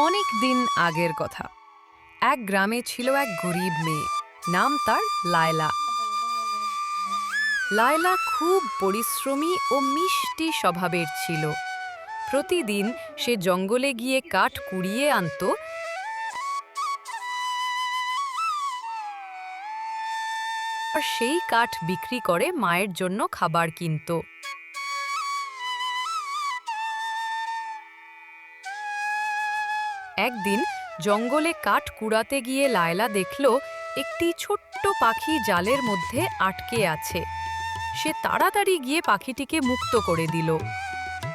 অনেক দিন আগের কথা। এক গ্রামে ছিল এক গরিব মেয়ে, নাম তার লায়লা। লায়লা খুব পরিশ্রমী ও মিষ্টি স্বভাবের ছিল। প্রতিদিন সে জঙ্গলে গিয়ে কাঠ কুড়িয়ে আনত আর সেই কাঠ বিক্রি করে মায়ের জন্য খাবার কিনত। একদিন জঙ্গলে কাঠ কুড়াতে গিয়ে লায়লা দেখল একটি ছোট্ট পাখি জালের মধ্যে আটকে আছে। সে তাড়াতাড়ি গিয়ে পাখিটিকে মুক্ত করে দিল।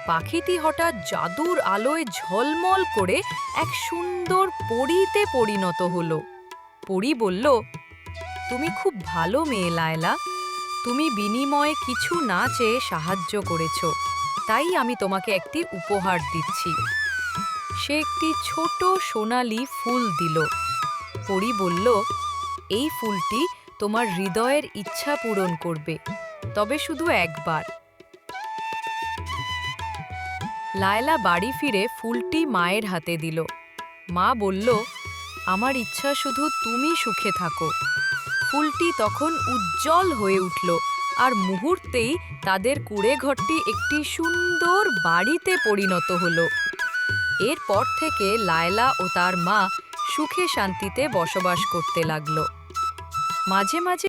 পাখিটি হঠাৎ জাদুর আলোয় ঝলমল করে এক সুন্দর পরীতে পরিণত হলো। পরী বলল, তুমি খুব ভালো মেয়ে লায়লা, তুমি বিনিময়ে কিছু না চেয়ে সাহায্য করেছ, তাই আমি তোমাকে একটি উপহার দিচ্ছি। সে একটি ছোট সোনালি ফুল দিল। পরী বলল, এই ফুলটি তোমার হৃদয়ের ইচ্ছা পূরণ করবে, তবে শুধু একবার। লায়লা বাড়ি ফিরে ফুলটি মায়ের হাতে দিল। মা বলল, আমার ইচ্ছা শুধু তুমি সুখে থাকো। ফুলটি তখন উজ্জ্বল হয়ে উঠল আর মুহূর্তেই তাদের কুঁড়েঘরটি একটি সুন্দর বাড়িতে পরিণত হলো। এরপর থেকে লায়লা ও তার মা সুখে শান্তিতে বসবাস করতে লাগলো। মাঝে মাঝে